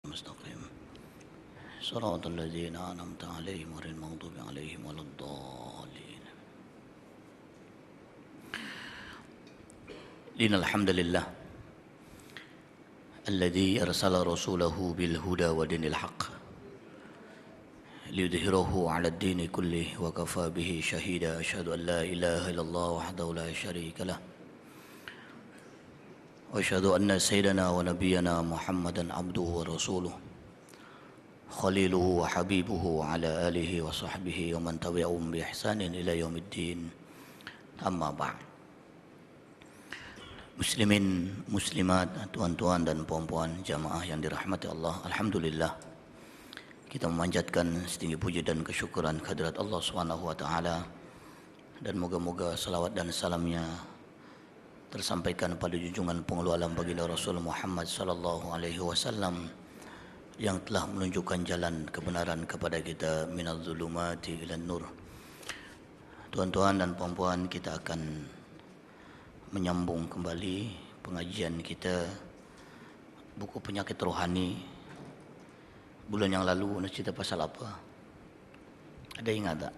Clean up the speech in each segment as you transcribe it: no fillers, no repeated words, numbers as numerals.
مستقيم صراط الذين أنعمت عليهم غير المغضوب عليهم ولا الضالين. إن الحمد لله الذي أرسل رسوله بالهدى ودين الحق ليظهره على الدين كله وكفى به شهيدا. أشهد أن لا إله إلا الله وحده لا شريك له وأشهد أن سيدنا ونبينا محمدا عبده ورسوله خليله وحبيبه وعلى آله وصحبه ومن تبعهم بإحسان إلى يوم الدين. أما بعد. Muslimin, muslimat, tuan-tuan dan puan-puan jamaah yang dirahmati Allah, alhamdulillah kita memanjatkan setinggi puji dan kesyukuran kehadirat Allah Subhanahu wa taala, dan moga-moga salawat dan salamnya tersampaikan pada junjungan penghulu alam baginda Rasul Muhammad sallallahu alaihi wasallam yang telah menunjukkan jalan kebenaran kepada kita minadz zulumati ilan nur. Tuan-tuan dan puan-puan, kita akan menyambung kembali pengajian kita buku penyakit rohani. Bulan yang lalu nak cerita pasal apa? Ada ingat tak?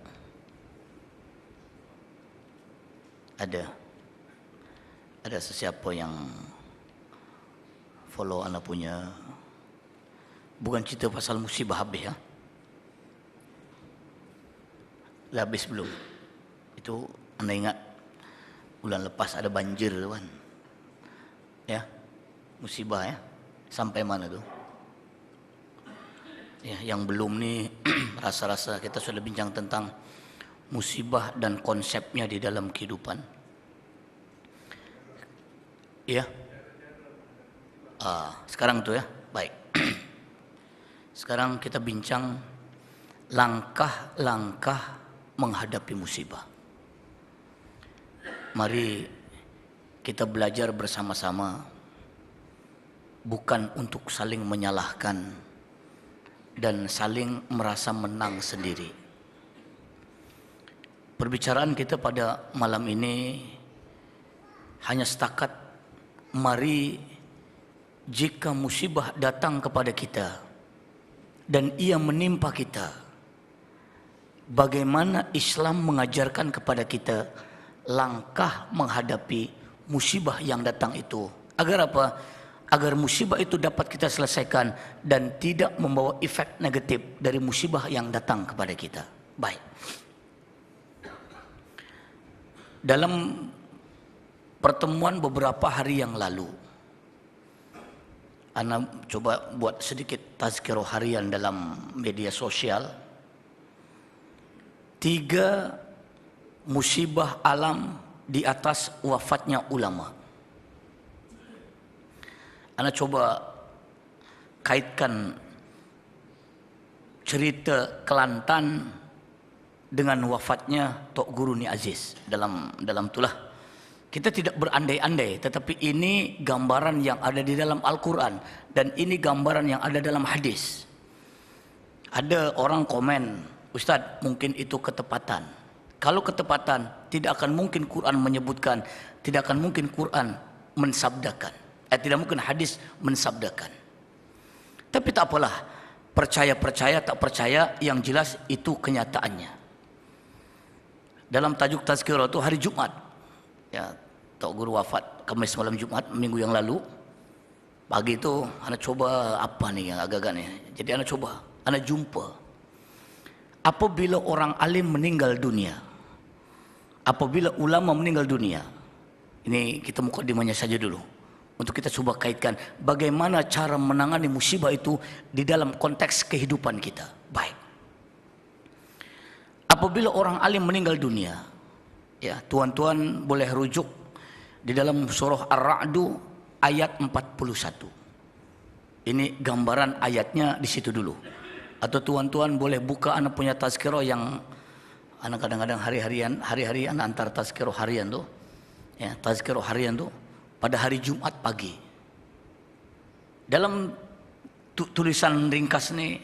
Ada sesiapa yang follow anak punya? Bukan cerita pasal musibah habis ya? Dah habis belum? Itu anda ingat bulan lepas ada banjir tu kan? Ya, musibah ya. Sampai mana tu? Ya, yang belum ni rasa-rasa kita sudah bincang tentang musibah dan konsepnya di dalam kehidupan. Ya. Sekarang tu ya. Baik. Sekarang kita bincang langkah-langkah menghadapi musibah. Mari kita belajar bersama-sama, bukan untuk saling menyalahkan dan saling merasa menang sendiri. Perbicaraan kita pada malam ini hanya setakat, mari jika musibah datang kepada kita dan ia menimpa kita, bagaimana Islam mengajarkan kepada kita langkah menghadapi musibah yang datang itu. Agar apa? Agar musibah itu dapat kita selesaikan dan tidak membawa efek negatif dari musibah yang datang kepada kita. Baik. Dalam pertemuan beberapa hari yang lalu, ana coba buat sedikit tazkirah harian dalam media sosial. 3 musibah alam di atas wafatnya ulama. Ana coba kaitkan cerita Kelantan dengan wafatnya Tok Guru Ni Aziz. Dalam itulah kita tidak berandai-andai, tetapi ini gambaran yang ada di dalam Al-Quran dan ini gambaran yang ada dalam hadis. Ada orang komen, Ustaz, mungkin itu ketepatan. Kalau ketepatan, tidak akan mungkin Quran menyebutkan, tidak akan mungkin Quran mensabdakan, tidak mungkin hadis mensabdakan. Tapi tak apalah, percaya tak percaya, yang jelas itu kenyataannya. Dalam tajuk tazkirah itu hari Jumat, ya, Tok Guru wafat Khamis malam Jumat minggu yang lalu. Pagi itu, anak coba apa nih yang agak-agak nih. Jadi anak coba, anak jumpa. Apabila orang alim meninggal dunia, apabila ulama meninggal dunia, ini kita mukadimahnya saja dulu, untuk kita coba kaitkan bagaimana cara menangani musibah itu di dalam konteks kehidupan kita. Baik. Apabila orang alim meninggal dunia, ya, tuan-tuan boleh rujuk di dalam surah Ar-Ra'du ayat 41. Ini gambaran ayatnya di situ dulu. Atau tuan-tuan boleh buka anak punya tazkirah yang anak kadang-kadang hari-hari anak antar tazkirah harian tu, ya, tazkirah harian tu pada hari Jumat pagi. Dalam tulisan ringkas ni,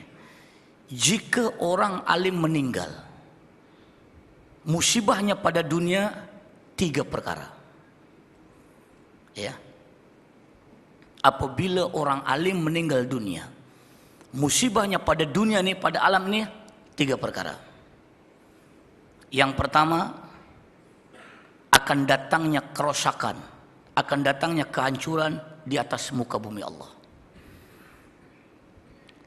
jika orang alim meninggal, musibahnya pada dunia 3 perkara. Ya. Apabila orang alim meninggal dunia, musibahnya pada dunia ini, pada alam ini 3 perkara. Yang pertama, akan datangnya kerosakan, akan datangnya kehancuran di atas muka bumi Allah.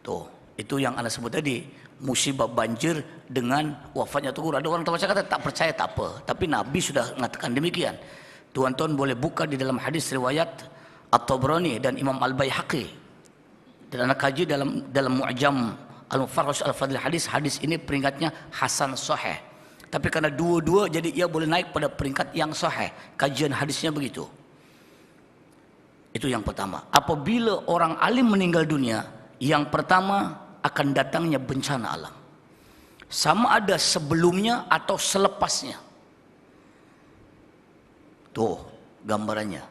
Tuh, itu yang Anda sebut tadi, musibah banjir dengan wafatnya Tuhan. Ada orang terbaca kata tak percaya tak apa, tapi Nabi sudah mengatakan demikian. Tuan-tuan boleh buka di dalam hadis riwayat At-Tabrani dan Imam Al-Baihaqi. Dan anak kaji dalam Mu'jam Al-Mufarrash Al-Fadil hadis ini peringkatnya hasan sahih. Tapi karena dua-dua jadi ia boleh naik pada peringkat yang sahih. Kajian hadisnya begitu. Itu yang pertama. Apabila orang alim meninggal dunia, yang pertama akan datangnya bencana alam. Sama ada sebelumnya atau selepasnya. Tuh gambarannya.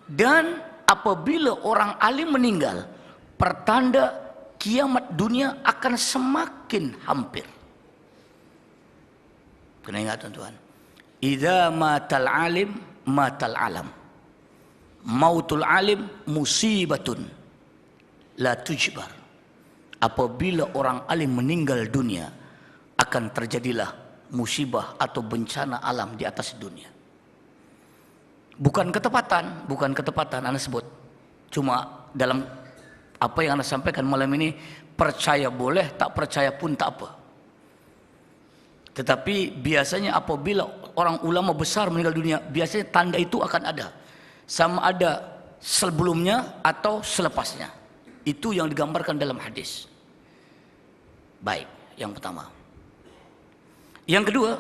Dan apabila orang alim meninggal, pertanda kiamat dunia akan semakin hampir. Kena ingat tuan-tuan. Idza matal alim matal alam. Mautul alim musibatun la tujbar. Apabila orang alim meninggal dunia, akan terjadilah musibah atau bencana alam di atas dunia. Bukan ketepatan Anda sebut. Cuma dalam apa yang Anda sampaikan malam ini, percaya boleh, tak percaya pun tak apa. Tetapi biasanya apabila orang ulama besar meninggal dunia, biasanya tanda itu akan ada. Sama ada sebelumnya atau selepasnya. Itu yang digambarkan dalam hadis. Baik, yang pertama. Yang kedua,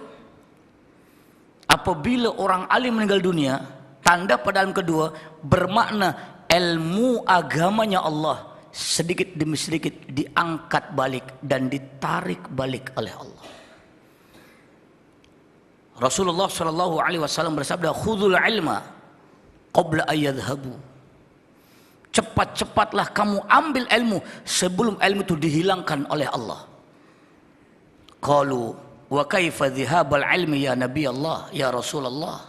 apabila orang alim meninggal dunia, tanda pada alam kedua bermakna ilmu agamanya Allah sedikit demi sedikit diangkat balik dan ditarik balik oleh Allah. Rasulullah sallallahu alaihi wasallam bersabda, "Khudzul ilma qabla ayyadhhabu." Cepat-cepatlah kamu ambil ilmu sebelum ilmu itu dihilangkan oleh Allah. Qalu, "Wa kaifa dhihabal ilmi ya Nabi Allah, ya Rasulullah?"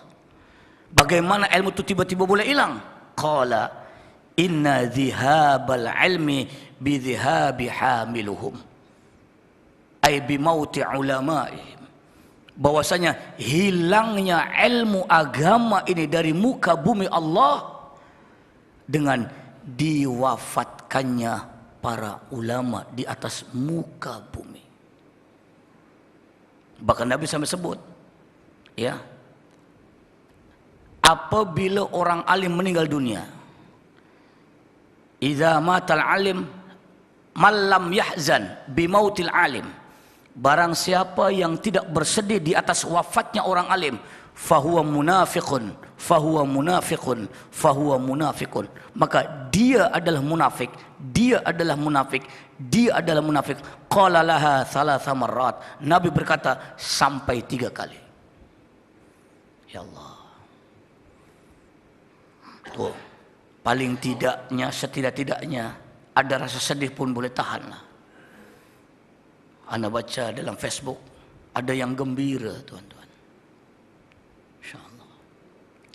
Bagaimana ilmu itu tiba-tiba boleh hilang? Qala, "Inna dhihabal ilmi bi dhihabi hamiluhum." Ay bi mauti ulama'ihim. Bahwasanya hilangnya ilmu agama ini dari muka bumi Allah dengan diwafatkannya para ulama di atas muka bumi. Bahkan Nabi sampai sebut, ya, apabila orang alim meninggal dunia, idza matal alim malam yahzan bimautil alim, barang siapa yang tidak bersedih di atas wafatnya orang alim, fahuwa munafiqun, fahuwa munafiqun, fahuwa munafiqun, maka dia adalah munafik, dia adalah munafik, dia adalah munafik. Qala laha thalatha marrat, Nabi berkata sampai 3 kali. Ya Allah. Tuh, paling tidaknya, setidak-tidaknya ada rasa sedih pun boleh tahanlah. Anda baca dalam Facebook, ada yang gembira, tuan-tuan. InsyaAllah.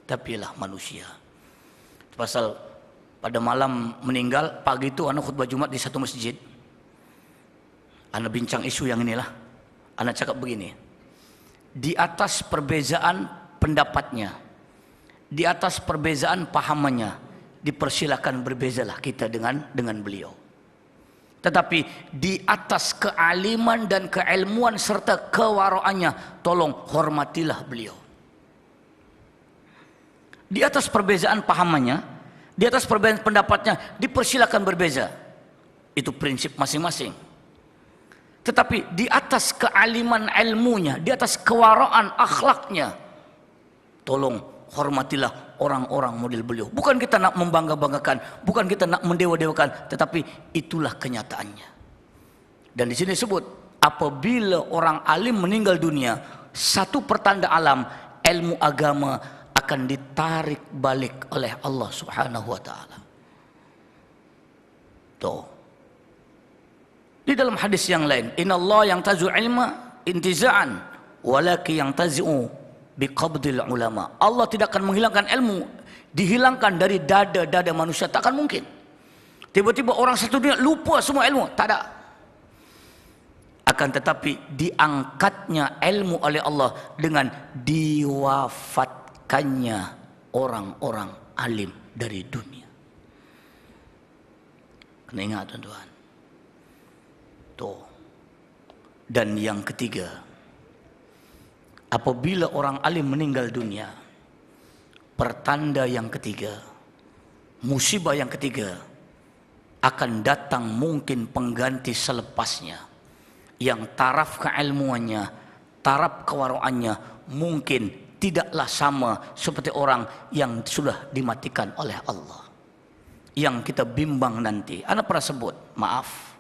Tapilah manusia. Pasal pada malam meninggal, pagi itu Anda khutbah Jumat di satu masjid. Anda bincang isu yang inilah. Anda cakap begini. Di atas perbezaan pendapatnya, di atas perbezaan pahamannya, dipersilakan berbezalah kita dengan beliau. Tetapi di atas kealiman dan keilmuan serta kewaraannya, tolong hormatilah beliau. Di atas perbezaan pahamannya, di atas perbezaan pendapatnya, dipersilakan berbeza. Itu prinsip masing-masing. Tetapi di atas kealiman ilmunya, di atas kewaraan akhlaknya, tolong hormatilah orang-orang model beliau. Bukan kita nak membangga-banggakan, bukan kita nak mendewa-dewakan, tetapi itulah kenyataannya. Dan di sini disebut, apabila orang alim meninggal dunia, satu pertanda alam, ilmu agama akan ditarik balik oleh Allah Subhanahu wa taala. Tuh. Di dalam hadis yang lain, innallaha yang tazu ilma intiza'an walaki yang tazi'u biqabdil ulama. Allah tidak akan menghilangkan ilmu, dihilangkan dari dada-dada manusia, tak akan mungkin. Tiba-tiba orang satu dunia lupa semua ilmu. Tak ada. Akan tetapi diangkatnya ilmu oleh Allah dengan diwafatkannya orang-orang alim dari dunia. Kena ingat tuan-tuan. Tuh. Dan yang ketiga, apabila orang alim meninggal dunia, pertanda yang ketiga, musibah yang ketiga, akan datang mungkin pengganti selepasnya, yang taraf keilmuannya, taraf kewara'annya mungkin tidaklah sama seperti orang yang sudah dimatikan oleh Allah. Yang kita bimbang nanti. Ana pernah sebut, maaf,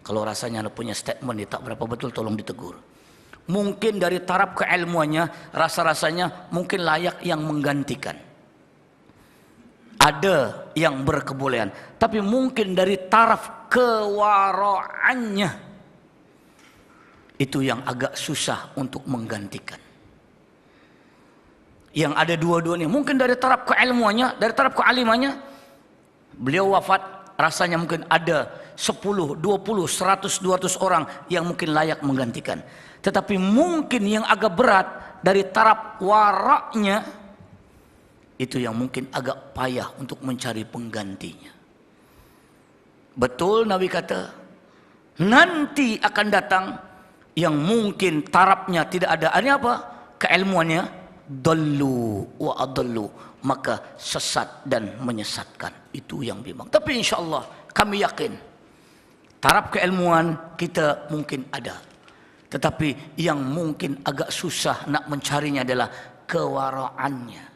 kalau rasanya Anda punya statement ini tak berapa betul, tolong ditegur. Mungkin dari taraf keilmuannya, rasa-rasanya mungkin layak yang menggantikan. Ada yang berkebolehan. Tapi mungkin dari taraf kewara'annya, itu yang agak susah untuk menggantikan. Yang ada dua-duanya. Mungkin dari taraf keilmuannya, dari taraf kealimannya, beliau wafat, rasanya mungkin ada 10, 20, 100, 200 orang yang mungkin layak menggantikan. Tetapi mungkin yang agak berat dari taraf waraknya, itu yang mungkin agak payah untuk mencari penggantinya. Betul Nabi kata, nanti akan datang yang mungkin tarafnya tidak ada. Ini apa? Keilmuannya, dallu wa adallu, maka sesat dan menyesatkan. Itu yang bimbang. Tapi insya Allah kami yakin taraf keilmuan kita mungkin ada, tetapi yang mungkin agak susah nak mencarinya adalah kewara'annya.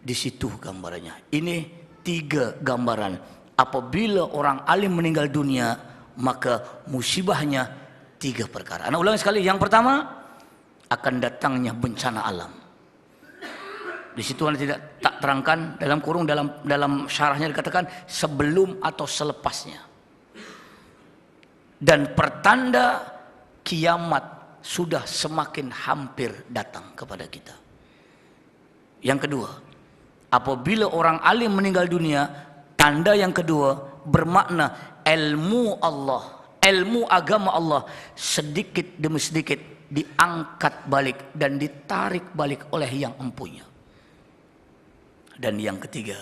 Di situ gambarannya. Ini 3 gambaran. Apabila orang alim meninggal dunia, maka musibahnya 3 perkara. Anak ulangi sekali. Yang pertama, akan datangnya bencana alam. Di situ Anda tidak tak terangkan, dalam kurung dalam syarahnya dikatakan sebelum atau selepasnya. Dan pertanda kiamat sudah semakin hampir datang kepada kita. Yang kedua, apabila orang alim meninggal dunia, tanda yang kedua bermakna ilmu Allah, ilmu agama Allah sedikit demi sedikit diangkat balik dan ditarik balik oleh yang empunya. Dan yang ketiga,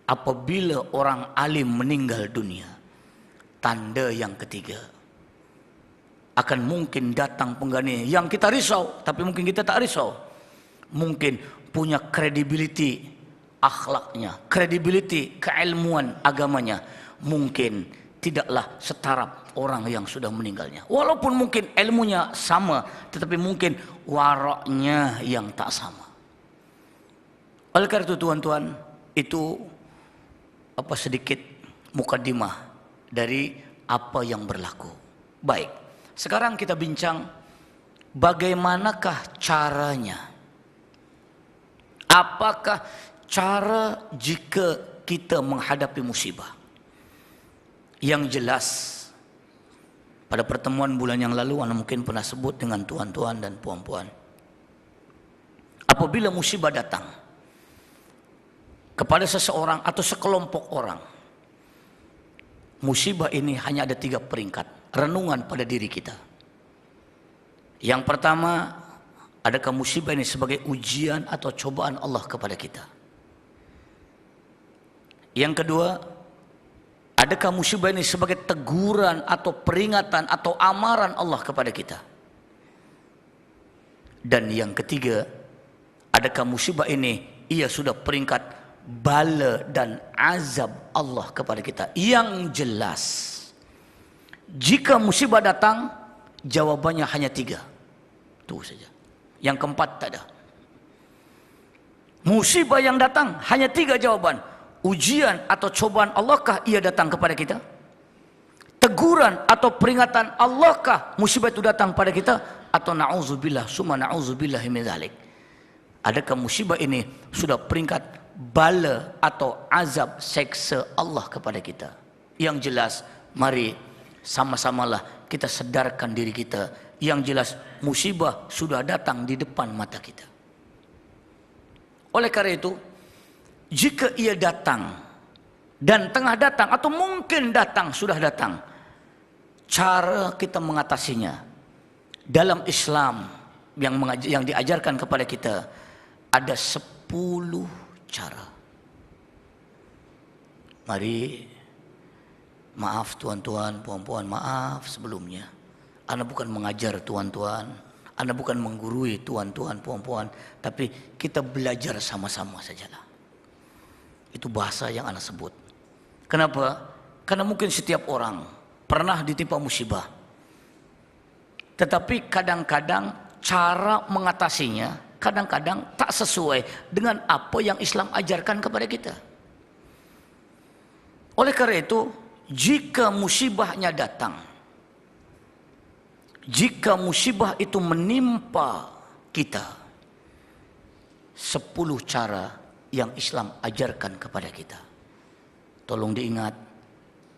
apabila orang alim meninggal dunia, tanda yang ketiga, akan mungkin datang pengganti yang kita risau, tapi mungkin kita tak risau. Mungkin punya credibility akhlaknya, credibility keilmuan agamanya, mungkin tidaklah setaraf orang yang sudah meninggalnya. Walaupun mungkin ilmunya sama, tetapi mungkin waraknya yang tak sama. Oleh karena itu tuan-tuan, itu sedikit mukadimah dari apa yang berlaku. Baik, sekarang kita bincang bagaimanakah caranya. Apakah cara jika kita menghadapi musibah? Yang jelas, pada pertemuan bulan yang lalu Anda mungkin pernah sebut dengan tuan-tuan dan puan-puan. Apabila musibah datang kepada seseorang atau sekelompok orang, musibah ini hanya ada 3 peringkat renungan pada diri kita. Yang pertama, adakah musibah ini sebagai ujian atau cobaan Allah kepada kita? Yang kedua, adakah musibah ini sebagai teguran atau peringatan atau amaran Allah kepada kita? Dan yang ketiga, adakah musibah ini ia sudah peringkat bala dan azab Allah kepada kita? Yang jelas, jika musibah datang, jawabannya hanya 3. Itu saja. Yang keempat tak ada. Musibah yang datang hanya 3 jawaban. Ujian atau cobaan Allahkah ia datang kepada kita? Teguran atau peringatan Allahkah musibah itu datang pada kita? Atau na'udzubillah summa na'udzubillahi min dzalik. Adakah musibah ini sudah peringkat bala atau azab seksa Allah kepada kita? Yang jelas, mari sama-samalah kita sedarkan diri kita. Yang jelas, musibah sudah datang di depan mata kita. Oleh karena itu, jika ia datang dan tengah datang atau mungkin datang, sudah datang, cara kita mengatasinya dalam Islam yang diajarkan kepada kita ada 10 cara. Mari, maaf tuan-tuan, puan-puan, maaf sebelumnya. Ana bukan mengajar tuan-tuan, ana bukan menggurui tuan-tuan, puan-puan, tapi kita belajar sama-sama sajalah. Itu bahasa yang ana sebut. Kenapa? Karena mungkin setiap orang pernah ditimpa musibah. Tetapi kadang-kadang cara mengatasinya kadang-kadang tak sesuai dengan apa yang Islam ajarkan kepada kita. Oleh karena itu, jika musibahnya datang, jika musibah itu menimpa kita, 10 cara yang Islam ajarkan kepada kita. Tolong diingat,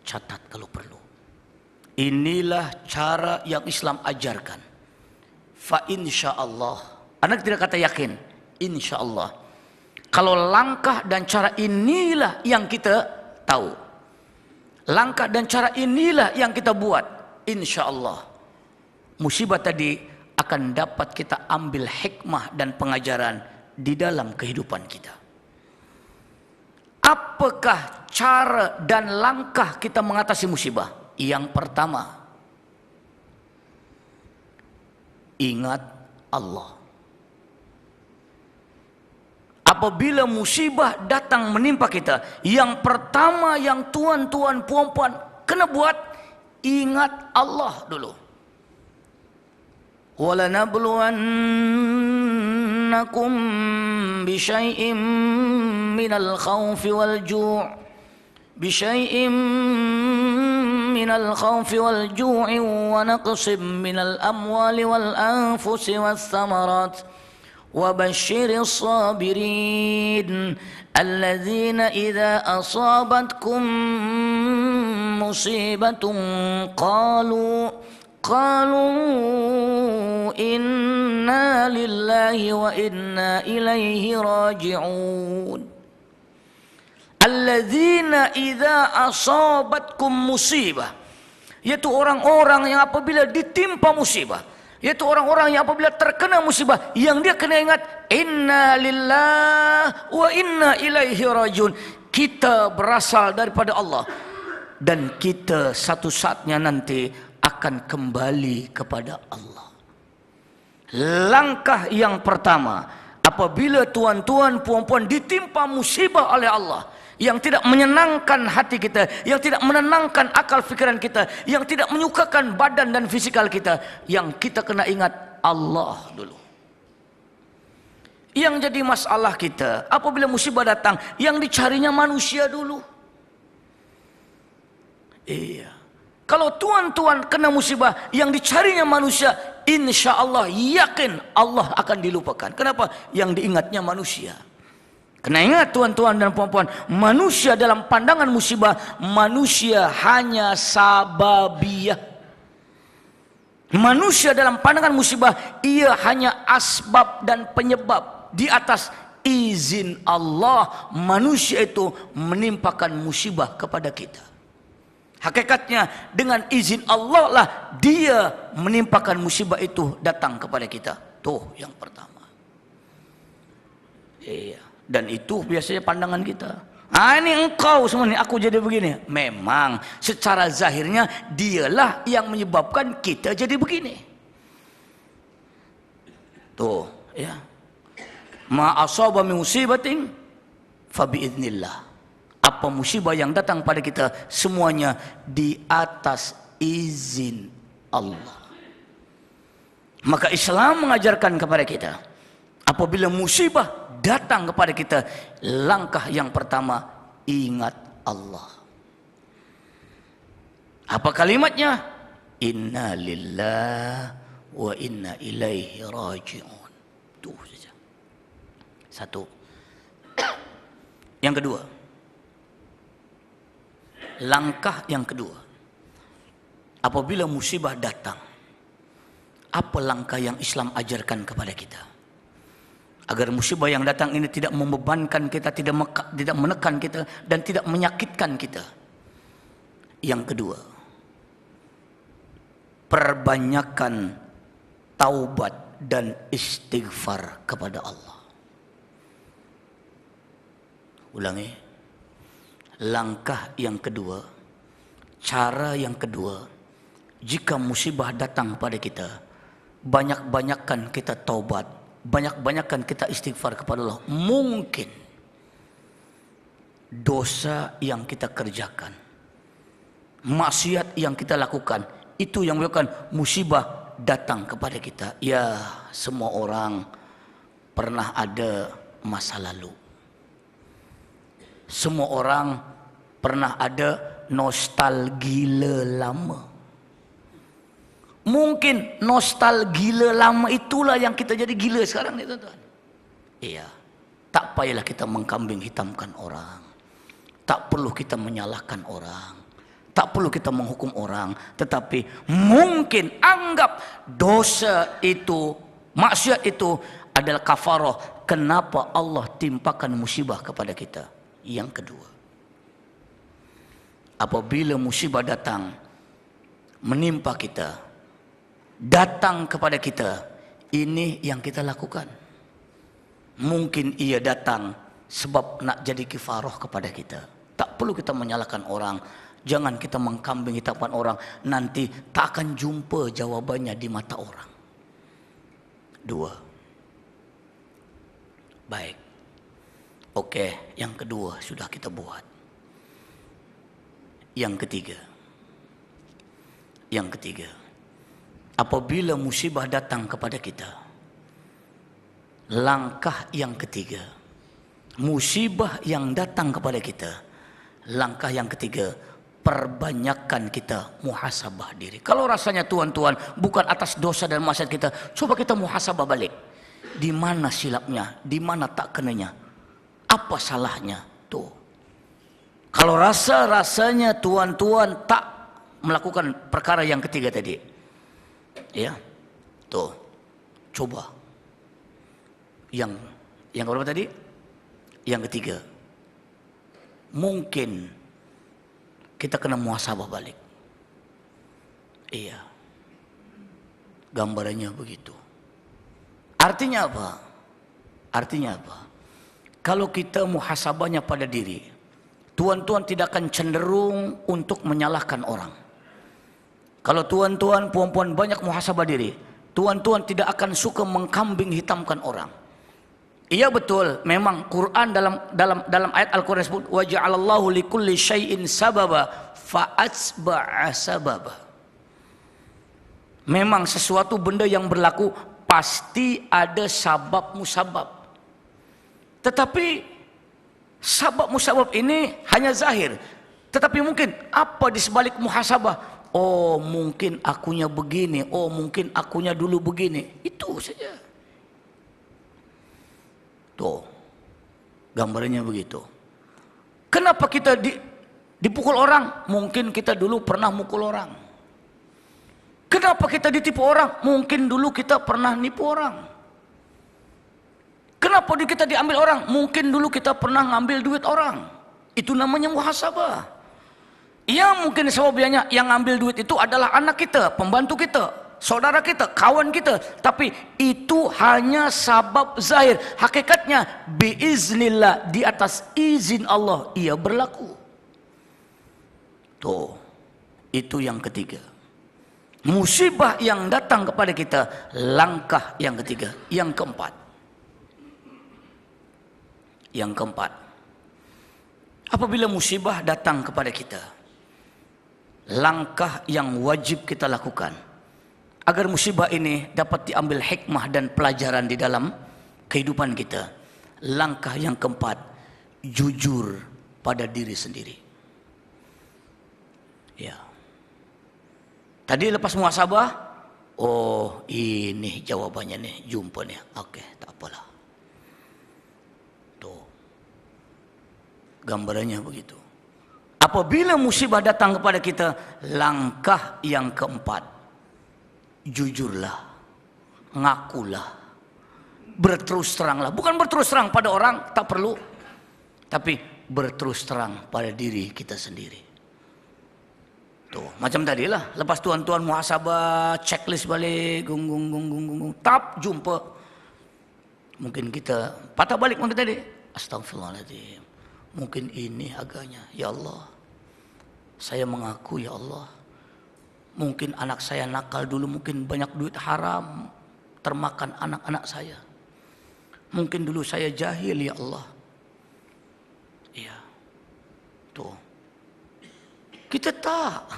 catat kalau perlu. Inilah cara yang Islam ajarkan. Fa insyaallah. Anak tidak kata yakin, insyaallah. Kalau langkah dan cara inilah yang kita tahu, langkah dan cara inilah yang kita buat, insyaallah musibah tadi akan dapat kita ambil hikmah dan pengajaran di dalam kehidupan kita. Apakah cara dan langkah kita mengatasi musibah? Yang pertama, ingat Allah. Apabila musibah datang menimpa kita, yang pertama yang tuan-tuan, puan-puan kena buat, ingat Allah dulu. وَلَنَبْلُوَنَّكُمْ بِشَيْءٍ مِّنَ الْخَوْفِ وَالْجُوعِ وَنَقْصٍ مِّنَ الْأَمْوَالِ وَالْأَنفُسِ وَالثَّمَرَاتِ وَبَشِّرِ الصَّابِرِينَ الَّذِينَ إِذَا أَصَابَتْكُم مُّصِيبَةٌ قالوا إنا لله وإنا إليه راجعون Alladzina idza asabatkum musibah, yaitu orang-orang yang apabila ditimpa musibah, yaitu orang-orang yang apabila terkena musibah, yang dia kena ingat inna lillahi wa inna ilaihi rajiun. Kita berasal daripada Allah dan kita satu saatnya nanti akan kembali kepada Allah. Langkah yang pertama, apabila tuan-tuan, puan-puan ditimpa musibah oleh Allah yang tidak menyenangkan hati kita, yang tidak menenangkan akal fikiran kita, yang tidak menyukakan badan dan fisikal kita, yang kita kena ingat Allah dulu. Yang jadi masalah kita, apabila musibah datang, yang dicarinya manusia dulu. Iya. Kalau tuan-tuan kena musibah, yang dicarinya manusia, insya Allah yakin Allah akan dilupakan. Kenapa? Yang diingatnya manusia. Kena ingat tuan-tuan dan puan-puan, manusia dalam pandangan musibah, manusia hanya sababiyah. Manusia dalam pandangan musibah, ia hanya asbab dan penyebab. Di atas izin Allah, manusia itu menimpakan musibah kepada kita. Hakikatnya dengan izin Allah lah dia menimpakan musibah itu datang kepada kita. Tuh yang pertama. Iya. Dan itu biasanya pandangan kita. Ini engkau semua ini, aku jadi begini. Memang secara zahirnya dialah yang menyebabkan kita jadi begini. Tuh ya. Ma asaba min musibatin fa biidznillah. Apa musibah yang datang pada kita semuanya di atas izin Allah. Maka Islam mengajarkan kepada kita, apabila musibah datang kepada kita, langkah yang pertama, ingat Allah. Apa kalimatnya? Inna lillahi wa inna ilaihi raji'un. Tuh saja. Satu. Yang kedua, langkah yang kedua, apabila musibah datang, apa langkah yang Islam ajarkan kepada kita? Agar musibah yang datang ini tidak membebankan kita, tidak menekan kita, dan tidak menyakitkan kita. Yang kedua, perbanyakan taubat dan istighfar kepada Allah. Ulangi. Langkah yang kedua, cara yang kedua, jika musibah datang pada kita, banyak-banyakkan kita taubat, banyak-banyakkan kita istighfar kepada Allah. Mungkin dosa yang kita kerjakan, maksiat yang kita lakukan, itu yang menyebabkan musibah datang kepada kita. Ya, semua orang pernah ada masa lalu. Semua orang pernah ada nostalgia lama. Mungkin nostalgia lama itulah yang kita jadi gila sekarang ni, tuan-tuan. Iya. Tak payahlah kita mengkambing hitamkan orang. Tak perlu kita menyalahkan orang. Tak perlu kita menghukum orang. Tetapi mungkin anggap dosa itu, maksiat itu adalah kafarah. Kenapa Allah timpakan musibah kepada kita? Yang kedua, apabila musibah datang menimpa kita, datang kepada kita, ini yang kita lakukan. Mungkin ia datang sebab nak jadi kifarah kepada kita. Tak perlu kita menyalahkan orang. Jangan kita mengkambing hitamkan orang. Nanti tak akan jumpa jawabannya di mata orang. Dua. Baik. Okey, yang kedua sudah kita buat. Yang ketiga. Yang ketiga. Apabila musibah datang kepada kita, langkah yang ketiga, musibah yang datang kepada kita, langkah yang ketiga, perbanyakkan kita muhasabah diri. Kalau rasanya tuan-tuan bukan atas dosa dan maksiat kita, coba kita muhasabah balik. Di mana silapnya? Di mana tak kenanya? Apa salahnya? Tuh. Kalau rasa-rasanya tuan-tuan tak melakukan perkara yang ketiga tadi, ya, tuh, coba. Yang berapa tadi? Yang ketiga. Mungkin kita kena muhasabah balik. Iya. Gambarannya begitu. Artinya apa? Artinya apa? Kalau kita muhasabahnya pada diri, tuan-tuan tidak akan cenderung untuk menyalahkan orang. Kalau tuan-tuan, puan-puan banyak muhasabah diri, tuan-tuan tidak akan suka mengkambing hitamkan orang. Iya betul, memang Quran dalam ayat Al-Quran disebut wa ja'alallahu likulli syai'in sababa fa'atsba'a sababa. Memang sesuatu benda yang berlaku pasti ada sabab musabab. Tetapi sabab musabab ini hanya zahir. Tetapi mungkin apa di sebalik muhasabah? Oh, mungkin akunya begini. Oh, mungkin akunya dulu begini. Itu saja. Tuh, gambarnya begitu. Kenapa kita dipukul orang? Mungkin kita dulu pernah mukul orang. Kenapa kita ditipu orang? Mungkin dulu kita pernah nipu orang. Kenapa kita diambil orang? Mungkin dulu kita pernah ngambil duit orang. Itu namanya muhasabah. Ya, mungkin sebabnya yang ngambil duit itu adalah anak kita, pembantu kita, saudara kita, kawan kita. Tapi itu hanya sabab zahir. Hakikatnya biiznillah, di atas izin Allah ia berlaku. Tuh, itu yang ketiga. Musibah yang datang kepada kita, langkah yang ketiga. Yang keempat. Yang keempat, apabila musibah datang kepada kita, langkah yang wajib kita lakukan agar musibah ini dapat diambil hikmah dan pelajaran di dalam kehidupan kita. Langkah yang keempat, jujur pada diri sendiri. Ya. Tadi lepas muhasabah, oh ini jawabannya nih, jumpa nih. Oke, tak apalah. Gambarannya begitu. Apabila musibah datang kepada kita, langkah yang keempat, jujurlah, ngakulah berterus teranglah. Bukan berterus terang pada orang, tak perlu. Tapi berterus terang pada diri kita sendiri. Tuh, macam tadi lah. Lepas tuan-tuan muhasabah, checklist balik, tap jumpa. Mungkin kita patah balik mungkin tadi. Astagfirullahaladzim. Mungkin ini agaknya. Ya Allah, saya mengaku ya Allah. Mungkin anak saya nakal dulu, mungkin banyak duit haram termakan anak-anak saya. Mungkin dulu saya jahil ya Allah. Iya. Tuh. Kita tak.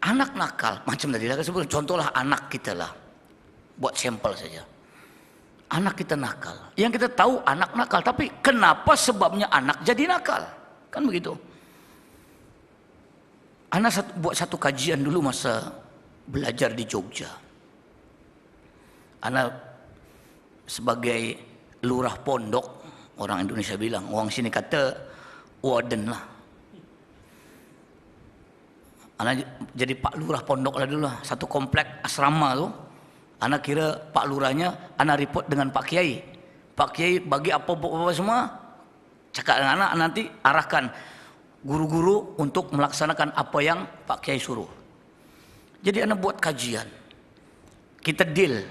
Anak nakal, macam tadi saya sebut, contohlah anak kita lah. Buat sampel saja. Anak kita nakal. Yang kita tahu anak nakal, tapi kenapa sebabnya anak jadi nakal? Kan begitu. Anak buat satu kajian dulu masa belajar di Jogja. Anak sebagai lurah pondok, orang Indonesia bilang, orang sini kata warden lah. Anak jadi Pak Lurah pondok lah dulu lah. Satu komplek asrama tu. Anak kira Pak Lurahnya, anak report dengan Pak Kiai. Pak Kiai bagi apa-apa semua, cakap dengan anak, nanti arahkan guru-guru untuk melaksanakan apa yang Pak Kiai suruh. Jadi anak buat kajian. Kita deal.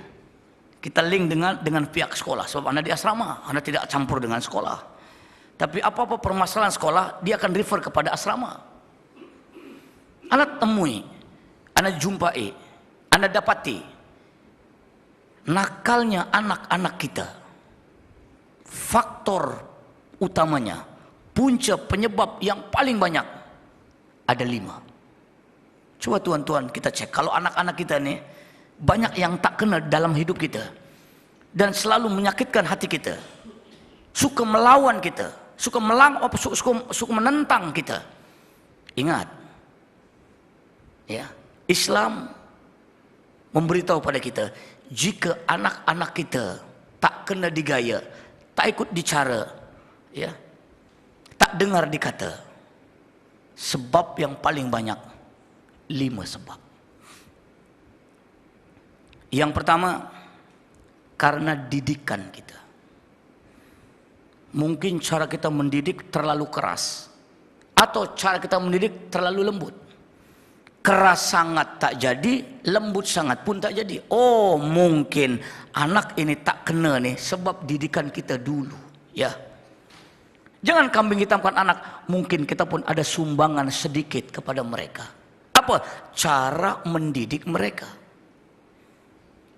Kita link dengan pihak sekolah. Sebab anak di asrama, anak tidak campur dengan sekolah. Tapi apa-apa permasalahan sekolah, dia akan refer kepada asrama. Anak temui, anak jumpai, anak dapati nakalnya anak-anak kita. Faktor utamanya, punca penyebab yang paling banyak ada 5. Coba tuan-tuan kita cek, kalau anak-anak kita nih banyak yang tak kena dalam hidup kita dan selalu menyakitkan hati kita, suka melawan kita, suka menentang kita. Ingat, ya, Islam memberitahu pada kita, jika anak-anak kita tak kena digaya, tak ikut dicara, ya, tak dengar dikata, sebab yang paling banyak 5 sebab. Yang pertama, karena didikan kita. Mungkin cara kita mendidik terlalu keras, atau cara kita mendidik terlalu lembut. Keras sangat tak jadi, lembut sangat pun tak jadi. Oh, mungkin anak ini tak kena nih sebab didikan kita dulu, ya. Jangan kambing hitamkan anak. Mungkin kita pun ada sumbangan sedikit kepada mereka. Apa? Cara mendidik mereka.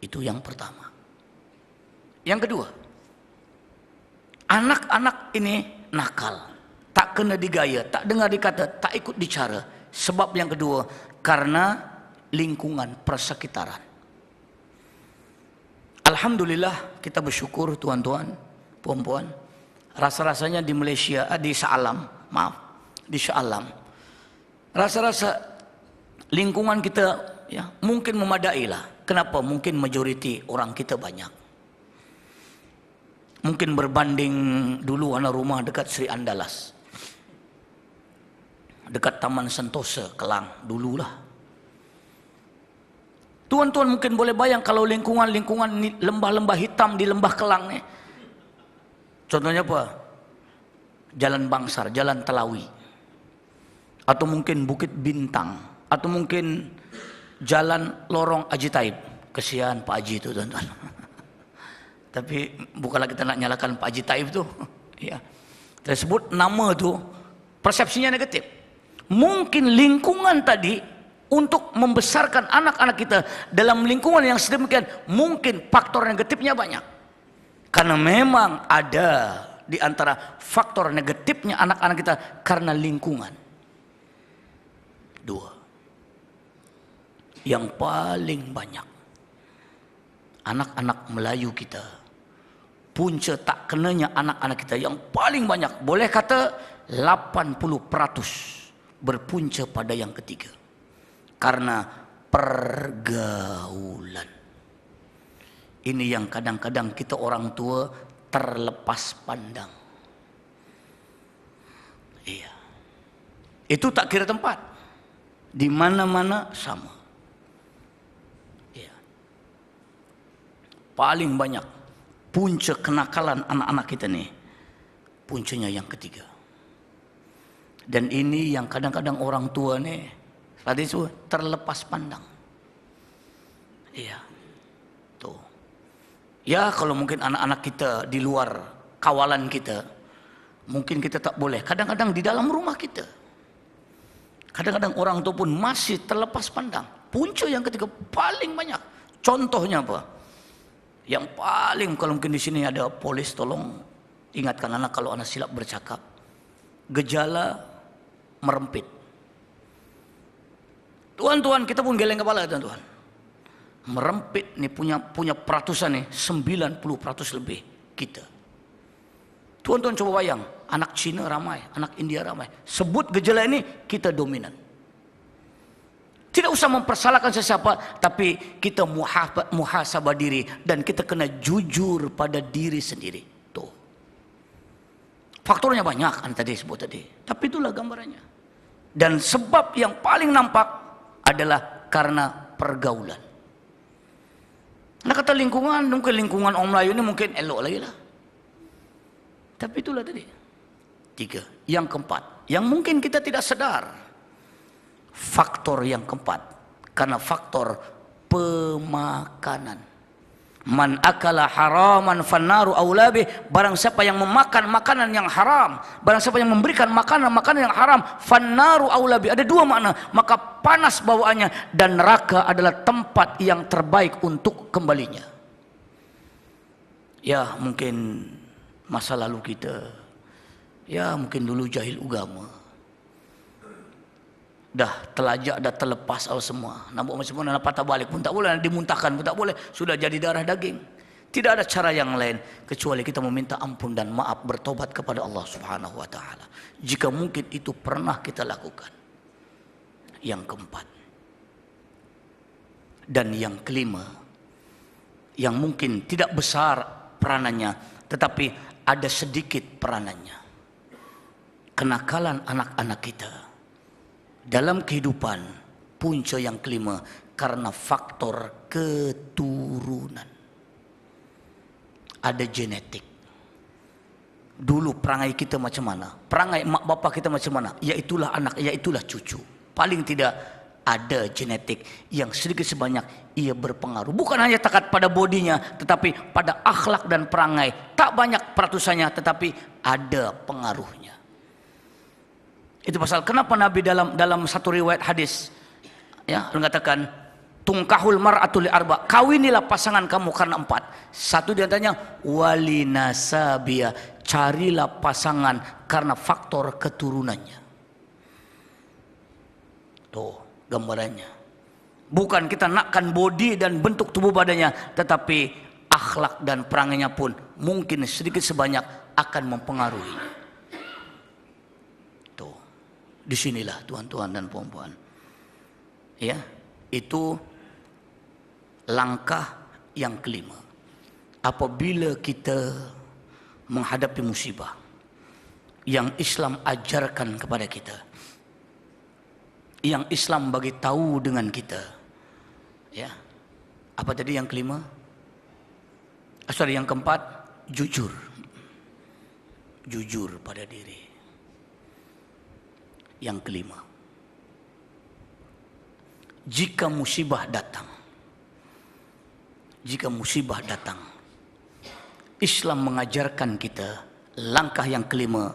Itu yang pertama. Yang kedua, anak-anak ini nakal, tak kena digaya, tak dengar dikata, tak ikut dicara. Sebab yang kedua, karena lingkungan persekitaran. Alhamdulillah, kita bersyukur tuan-tuan, puan-puan. Rasa-rasanya di Malaysia, di Shah Alam, di Shah Alam, rasa-rasa lingkungan kita ya mungkin memadai lah. Kenapa? Mungkin majoriti orang kita banyak. Mungkin berbanding dulu anak rumah dekat Sri Andalas, dekat Taman Sentosa, Kelang, dululah. Tuan-tuan mungkin boleh bayang kalau lingkungan lembah-lembah hitam di lembah Kelang nih. Contohnya apa? Jalan Bangsar, Jalan Telawi. Atau mungkin Bukit Bintang. Atau mungkin Jalan Lorong Haji Taib. Kesian Pak Haji itu tuan-tuan. Tapi bukanlah kita nak nyalakan Pak Haji Taib tu. Ya. Kita sebut nama tu, persepsinya negatif. Mungkin lingkungan tadi untuk membesarkan anak-anak kita dalam lingkungan yang sedemikian, mungkin faktor negatifnya banyak. Karena memang ada di antara faktor negatifnya anak-anak kita karena lingkungan. 2. Yang paling banyak, anak-anak Melayu kita, punca tak kenanya anak-anak kita yang paling banyak, boleh kata 80% berpunca pada yang ketiga. Karena pergaulan. Ini yang kadang-kadang kita orang tua terlepas pandang. Iya. Itu tak kira tempat. Di mana-mana sama. Iya. Paling banyak punca kenakalan anak-anak kita nih, puncanya yang ketiga. Dan ini yang kadang-kadang orang tua nih, tadi itu terlepas pandang. Iya, tuh. Ya kalau mungkin anak-anak kita di luar kawalan kita, mungkin kita tak boleh. Kadang-kadang di dalam rumah kita, kadang-kadang orang tua pun masih terlepas pandang. Punca yang ketiga paling banyak. Contohnya apa? Yang paling, kalau mungkin di sini ada polis, tolong ingatkan anak kalau anak silap bercakap. Gejala merempit. Tuan-tuan, kita pun geleng kepala, tuan-tuan. Merempit nih punya peratusan nih, 90% lebih kita. Tuan-tuan coba bayang, anak Cina ramai, anak India ramai. Sebut gejala ini, kita dominan. Tidak usah mempersalahkan sesiapa, tapi kita muhasabah diri dan kita kena jujur pada diri sendiri. Tuh. Faktornya banyak, tadi sebut tadi. Tapi itulah gambarannya. Dan sebab yang paling nampak adalah karena pergaulan. Nah kata lingkungan, mungkin lingkungan Om Melayu ini mungkin elok lagi lah. Tapi itulah tadi. 3. Yang keempat, yang mungkin kita tidak sadar. Faktor yang keempat, karena faktor pemakanan. Man akala haraman fannaru aulabih. Barang siapa yang memakan makanan yang haram, barang siapa yang memberikan makanan yang haram, fannaru aulabih. Ada dua makna, maka panas bawaannya dan neraka adalah tempat yang terbaik untuk kembalinya. Ya mungkin masa lalu kita, ya mungkin dulu jahil agama, dah telajak, dah terlepas semua. Nak buat macam mana, nak patah balik pun tak boleh, nak dimuntahkan pun tak boleh. Sudah jadi darah daging. Tidak ada cara yang lain kecuali kita meminta ampun dan maaf, bertobat kepada Allah Subhanahu wa taala. Jika mungkin itu pernah kita lakukan. Yang keempat. Dan yang kelima, yang mungkin tidak besar peranannya, tetapi ada sedikit peranannya. Kenakalan anak-anak kita dalam kehidupan, punca yang kelima, karena faktor keturunan. Ada genetik. Dulu perangai kita macam mana, perangai mak bapak kita macam mana, yaitulah anak, yaitulah cucu. Paling tidak ada genetik yang sedikit sebanyak ia berpengaruh. Bukan hanya takat pada bodinya, tetapi pada akhlak dan perangai. Tak banyak peratusannya, tetapi ada pengaruhnya. Itu pasal kenapa Nabi dalam satu riwayat hadis ya mengatakan tungkahul mar'atu li arba, kawinilah pasangan kamu karena 4. Satu di antaranya walinasabia, carilah pasangan karena faktor keturunannya. Tuh gambarannya. Bukan kita nakkan body dan bentuk tubuh badannya, tetapi akhlak dan perangainya pun mungkin sedikit sebanyak akan mempengaruhinya. Disinilah tuan-tuan dan puan-puan, ya, itu langkah yang kelima. Apabila kita menghadapi musibah yang Islam ajarkan kepada kita, yang Islam bagi tahu dengan kita, ya, apa tadi yang kelima? Yang keempat, jujur pada diri. Yang kelima, jika musibah datang, Islam mengajarkan kita langkah yang kelima,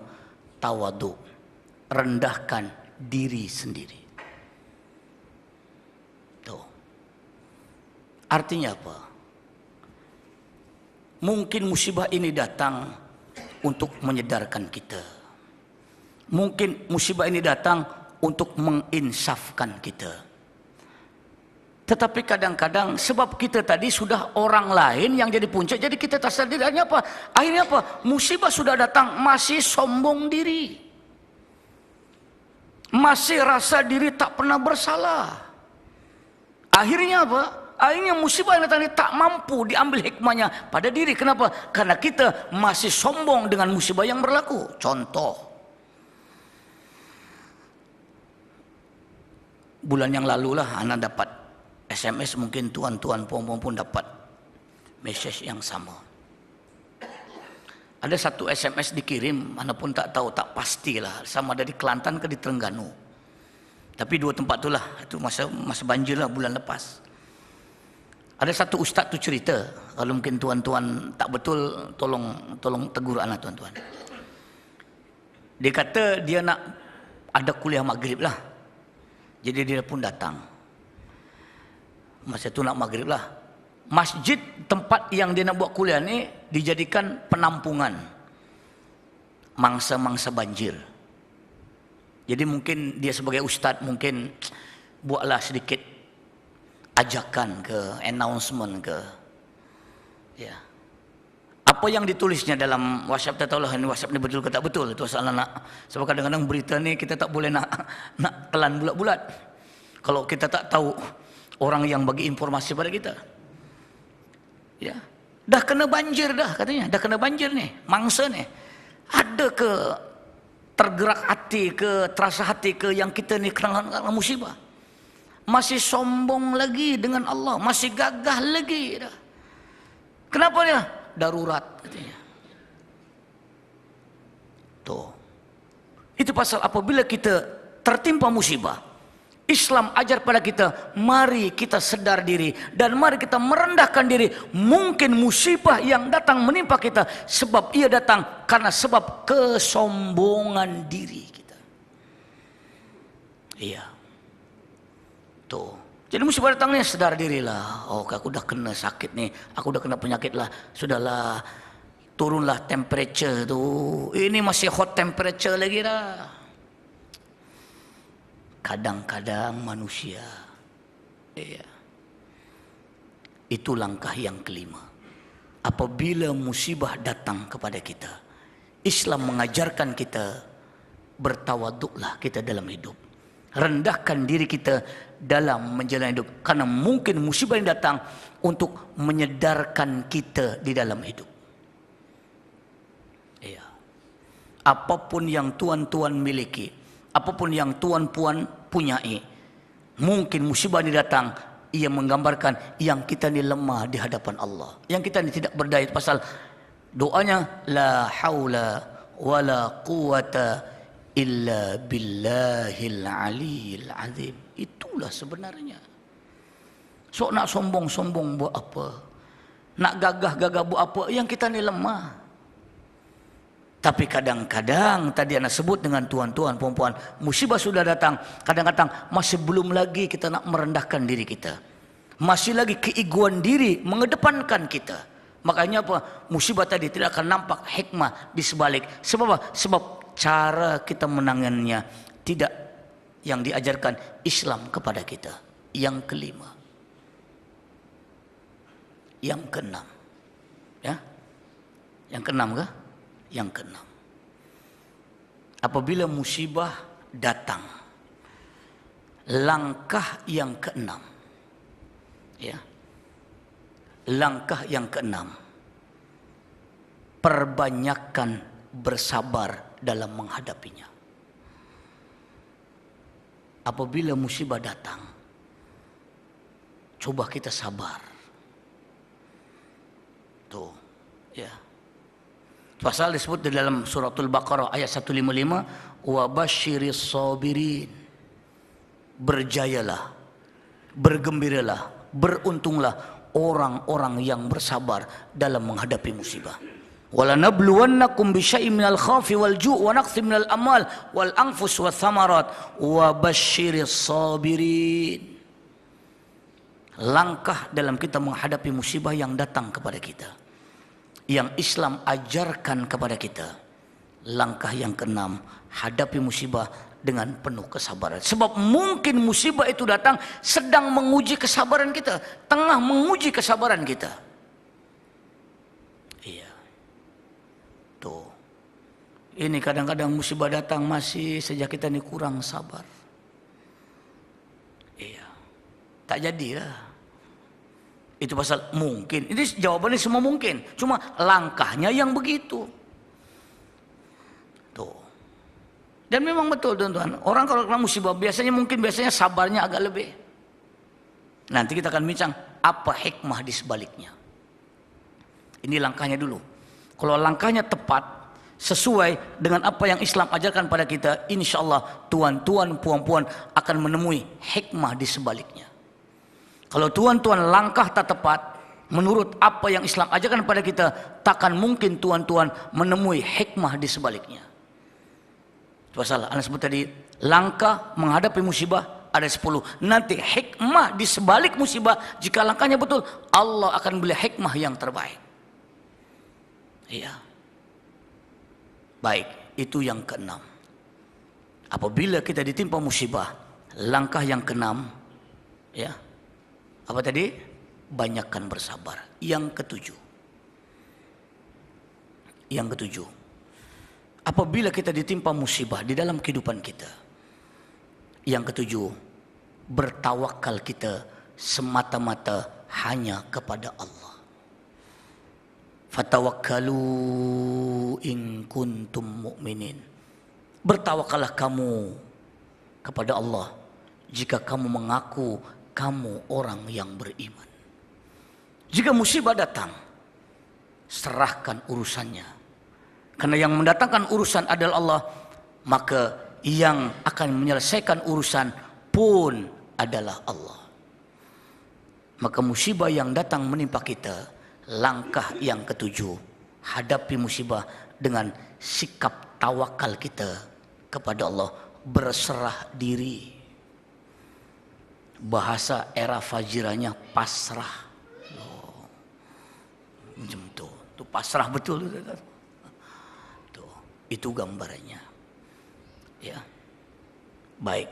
tawadu, rendahkan diri sendiri. Tuh. Artinya apa? Mungkin musibah ini datang untuk menyedarkan kita. Mungkin musibah ini datang untuk menginsafkan kita. Tetapi kadang-kadang sebab kita tadi sudah orang lain yang jadi puncak, jadi kita tak sadar. Akhirnya apa? Musibah sudah datang, masih sombong diri. Masih rasa diri tak pernah bersalah. Akhirnya apa? Akhirnya musibah yang datang ini tak mampu diambil hikmahnya pada diri. Kenapa? Karena kita masih sombong dengan musibah yang berlaku. Contoh, bulan yang lalu lah anak dapat SMS, mungkin tuan-tuan puan-puan pun dapat message yang sama. Ada satu SMS dikirim, mana pun tak tahu, tak pastilah sama dari Kelantan ke di Terengganu. Tapi dua tempat itulah, itu masa banjir lah bulan lepas. Ada satu ustaz tu cerita, kalau mungkin tuan-tuan tak betul, tolong tegur anak tuan-tuan. Dia kata dia nak ada kuliah maghrib lah. Jadi dia pun datang. Masa tu nak maghrib lah. Masjid tempat yang dia nak buat kuliah ni dijadikan penampungan mangsa-mangsa banjir. Jadi mungkin dia sebagai ustaz mungkin buatlah sedikit ajakan ke, announcement ke. Ya. Apa yang ditulisnya dalam WhatsApp, tak tahulah ini WhatsApp ni betul ke tak betul. Itu soalan nak. Sebab kadang-kadang berita ni kita tak boleh nak telan bulat-bulat. Kalau kita tak tahu orang yang bagi informasi pada kita. Ya, dah kena banjir dah katanya, dah kena banjir nih, mangsa nih. Ada ke tergerak hati ke, terasa hati ke yang kita ni kena musibah? Masih sombong lagi dengan Allah, masih gagah lagi dah. Kenapa dia? Darurat katanya. Tuh. Itu pasal apabila kita tertimpa musibah, Islam ajar pada kita, mari kita sedar diri dan mari kita merendahkan diri. Mungkin musibah yang datang menimpa kita sebab ia datang karena sebab kesombongan diri kita. Iya. Tuh. Jadi musibah datang ni sedar dirilah. Oh, aku dah kena sakit nih, aku dah kena penyakit lah. Sudahlah, turunlah temperature tu. Ini masih hot temperature lagi dah. Kadang-kadang manusia, ya, itu langkah yang kelima. Apabila musibah datang kepada kita, Islam mengajarkan kita bertawaduklah kita dalam hidup. Rendahkan diri kita dalam menjalani hidup. Karena mungkin musibah yang datang untuk menyedarkan kita di dalam hidup. Ya. Apapun yang tuan-tuan miliki, apapun yang tuan-puan punyai, mungkin musibah ini datang, ia menggambarkan yang kita ni lemah di hadapan Allah, yang kita ni tidak berdaya. Pasal doanya la haula wala quwata illa billahil aliyil azim. Itulah sebenarnya. Sok nak sombong-sombong buat apa, nak gagah-gagah buat apa, yang kita ni lemah. Tapi kadang-kadang tadi anak sebut dengan tuan-tuan, puan-puan, musibah sudah datang, kadang-kadang masih belum lagi kita nak merendahkan diri kita. Masih lagi keegoan diri mengedepankan kita. Makanya apa? Musibah tadi tidak akan nampak hikmah di sebalik. Sebab apa? Sebab cara kita menangannya tidak yang diajarkan Islam kepada kita. Yang kelima. Yang keenam. Ya? Yang keenam kah? Yang keenam, apabila musibah datang, langkah yang keenam, ya, langkah yang keenam, perbanyakkan bersabar dalam menghadapinya. Apabila musibah datang, coba kita sabar. Tuh, ya. Pasal disebut di dalam suratul Baqarah ayat 155, wa basyiris sabirin. Berjayalah, bergembiralah, beruntunglah orang-orang yang bersabar dalam menghadapi musibah. Wala nabluwannakum bisyai'in minal khaufi wal ju' wa naqsin minal amwal wal anfus wath thamarat wa basyiris sabirin. Langkah dalam kita menghadapi musibah yang datang kepada kita, yang Islam ajarkan kepada kita, langkah yang keenam, hadapi musibah dengan penuh kesabaran. Sebab mungkin musibah itu datang sedang menguji kesabaran kita, tengah menguji kesabaran kita. Iya. Tuh. Ini kadang-kadang musibah datang masih sejak kita ini kurang sabar. Iya. Tak jadilah. Itu pasal mungkin. Ini jawabannya semua mungkin. Cuma langkahnya yang begitu. Tuh. Dan memang betul tuan-tuan. Orang kalau kena musibah biasanya sabarnya agak lebih. Nanti kita akan bincang apa hikmah di sebaliknya. Ini langkahnya dulu. Kalau langkahnya tepat, sesuai dengan apa yang Islam ajarkan pada kita, insya Allah tuan-tuan, puan-puan akan menemui hikmah di sebaliknya. Kalau tuan-tuan langkah tak tepat, menurut apa yang Islam ajarkan pada kita, takkan mungkin tuan-tuan menemui hikmah di sebaliknya. Itu pasal Anda sebut tadi, langkah menghadapi musibah ada 10. Nanti hikmah di sebalik musibah, jika langkahnya betul, Allah akan beri hikmah yang terbaik. Iya. Baik, itu yang keenam. Apabila kita ditimpa musibah, langkah yang keenam, ya, apa tadi? Banyakkan bersabar. Yang ketujuh, apabila kita ditimpa musibah di dalam kehidupan kita, yang ketujuh, bertawakal kita semata-mata hanya kepada Allah. Fatawakkalu in kuntum mu'minin. Bertawakallah kamu kepada Allah jika kamu mengaku kamu orang yang beriman. Jika musibah datang, serahkan urusannya. Karena yang mendatangkan urusan adalah Allah, maka yang akan menyelesaikan urusan pun adalah Allah. Maka musibah yang datang menimpa kita, langkah yang ketujuh, hadapi musibah dengan sikap tawakal kita kepada Allah, berserah diri. Bahasa era fajiranya pasrah. Macam tu. Tu pasrah betul. Tuh, itu gambarannya. Ya. Baik.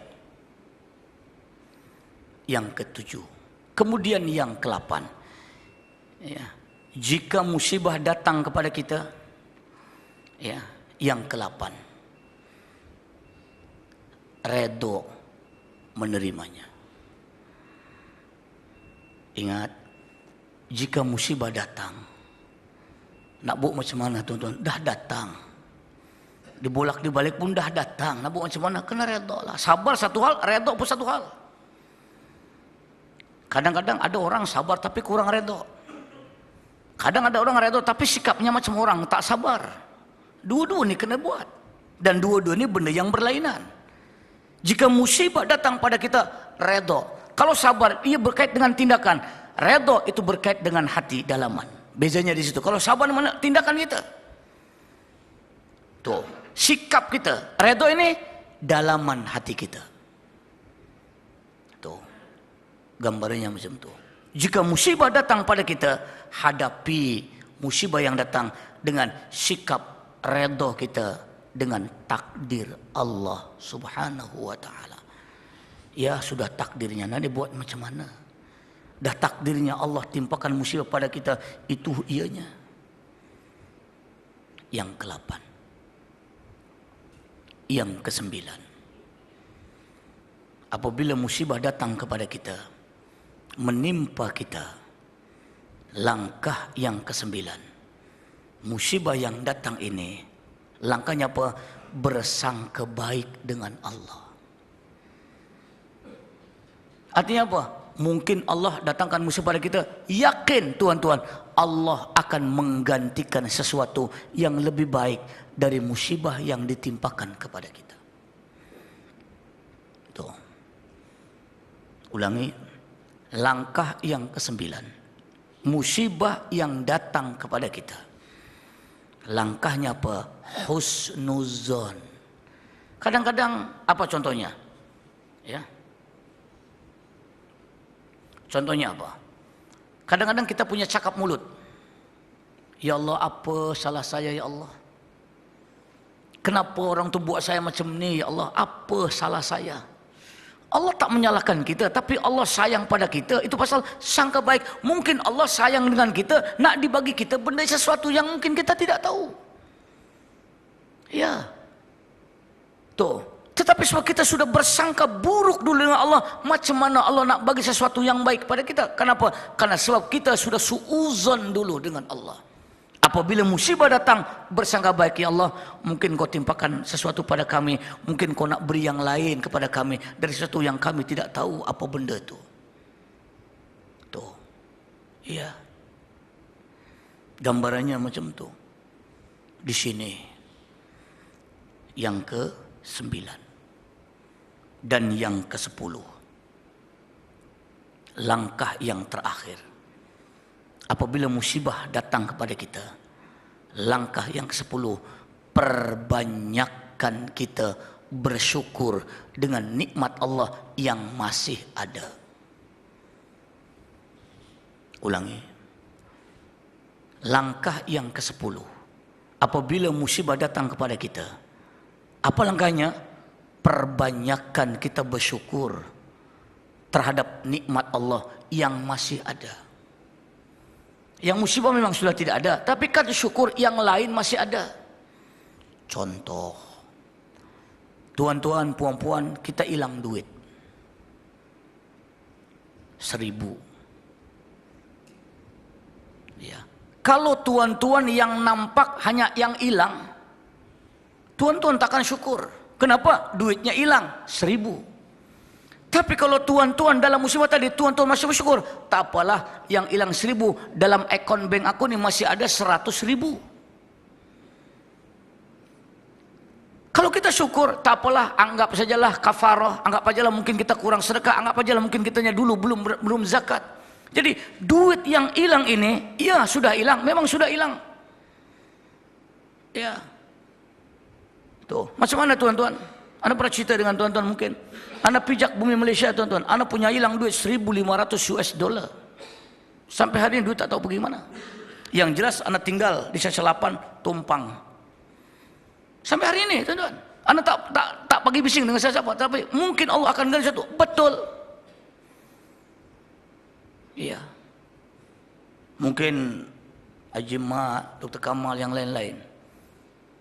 Yang ketujuh. Kemudian yang ke-8. Ya. Jika musibah datang kepada kita, ya, yang ke-8, redo menerimanya. Ingat, jika musibah datang, nak buat macam mana tuan-tuan? Dah datang. Dibolak dibalik pun dah datang. Nak buat macam mana? Kena redo lah. Sabar satu hal, redo pun satu hal. Kadang-kadang ada orang sabar tapi kurang redo. Kadang ada orang redo tapi sikapnya macam orang tak sabar. Dua-dua ni kena buat. Dan dua-dua ni benda yang berlainan. Jika musibah datang pada kita, redo. Kalau sabar, ia berkait dengan tindakan. Redo itu berkait dengan hati dalaman. Bezanya di situ. Kalau sabar mana tindakan kita. Tuh, sikap kita. Redo ini dalaman hati kita. Tuh, gambarnya macam tu. Jika musibah datang pada kita, hadapi musibah yang datang dengan sikap redha kita dengan takdir Allah Subhanahu wa taala. Ya, sudah takdirnya, nanti buat macam mana? Dah takdirnya Allah timpakan musibah pada kita, itu ianya. Yang ke-8. Yang ke-9. Apabila musibah datang kepada kita, menimpa kita, langkah yang ke-9, musibah yang datang ini, langkahnya apa? Bersangka baik dengan Allah. Artinya apa? Mungkin Allah datangkan musibah pada kita, yakin tuan-tuan, Allah akan menggantikan sesuatu yang lebih baik dari musibah yang ditimpakan kepada kita. Tuh. Ulangi. Langkah yang ke-9, musibah yang datang kepada kita, langkahnya apa? Husnuzon. Kadang-kadang apa contohnya? Ya. Contohnya apa? Kadang-kadang kita punya cakap mulut. Ya Allah, apa salah saya ya Allah? Kenapa orang tu buat saya macam ni ya Allah? Apa salah saya? Allah tak menyalahkan kita, tapi Allah sayang pada kita. Itu pasal sangka baik. Mungkin Allah sayang dengan kita, nak dibagi kita benda sesuatu yang mungkin kita tidak tahu. Ya. Tuh. Tetapi sebab kita sudah bersangka buruk dulu dengan Allah, macam mana Allah nak bagi sesuatu yang baik kepada kita? Kenapa? Karena sebab kita sudah suuzon dulu dengan Allah. Apabila musibah datang, bersangka baik, ya Allah, mungkin kau timpakan sesuatu pada kami, mungkin kau nak beri yang lain kepada kami dari sesuatu yang kami tidak tahu apa benda itu. Tuh. Iya. Gambarannya macam tu. di sini yang ke-9 dan yang ke-10. Langkah yang terakhir. Apabila musibah datang kepada kita, langkah yang ke-10, perbanyakkan kita bersyukur dengan nikmat Allah yang masih ada. Ulangi. Langkah yang ke-10. Apabila musibah datang kepada kita, apa langkahnya? Perbanyakkan kita bersyukur terhadap nikmat Allah yang masih ada. Yang musibah memang sudah tidak ada, tapi kan syukur yang lain masih ada. Contoh, tuan-tuan, puan-puan, kita hilang duit 1.000. Ya. Kalau tuan-tuan yang nampak hanya yang hilang, tuan-tuan takkan syukur. Kenapa? Duitnya hilang 1.000. Tapi kalau tuan-tuan dalam musibah tadi, tuan-tuan masih bersyukur, tak apalah, yang hilang 1.000 dalam akun bank aku ini masih ada 100.000. Kalau kita syukur, tak apalah, anggap sajalah kafarah, anggap sajalah mungkin kita kurang sedekah, anggap sajalah mungkin kitanya dulu belum zakat. Jadi duit yang hilang ini, ya sudah hilang, memang sudah hilang. Ya. Tuh, macam mana tuan-tuan? Anda pernah cerita dengan tuan-tuan mungkin. Anda pijak bumi Malaysia tuan-tuan. Anda punya hilang duit 1.500 US dollar. Sampai hari ini duit tak tahu pergi mana. Yang jelas Anda tinggal di Seselapan tumpang. Sampai hari ini tuan-tuan. Anda tak pagi bising dengan siapa. Tapi mungkin Allah akan ganti satu. Betul. Iya. Mungkin Haji Mat, Dr. Kamal, yang lain-lain.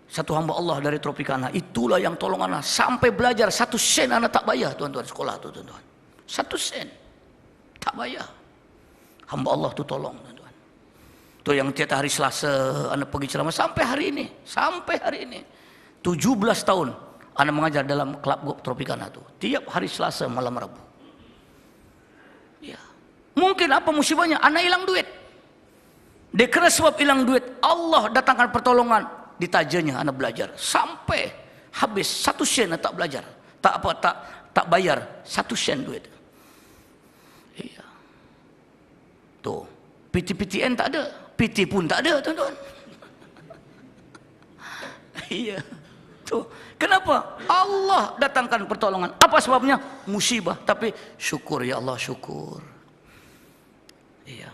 Satu hamba Allah dari Tropicana, itulah yang tolong anak sampai belajar 1 sen anak tak bayar tuan-tuan sekolah tu tuan-tuan. 1 sen tak bayar. Hamba Allah tu tolong tuan-tuan. Tu yang tiap hari Selasa anak pergi ceramah sampai hari ini, 17 tahun anak mengajar dalam klub Tropicana tu. Tiap hari Selasa malam Rabu. Ya. Mungkin apa musibahnya? Anak hilang duit. Dia keras sebab hilang duit. Allah datangkan pertolongan. Ditajanya anak belajar sampai habis 1 sen tak belajar, tak bayar 1 sen duit. Iya. Tuh, PTN tak ada, PT pun tak ada tuan-tuan. Iya. Tuh, kenapa? Allah datangkan pertolongan. Apa sebabnya? Musibah, tapi syukur ya Allah, syukur. Iya.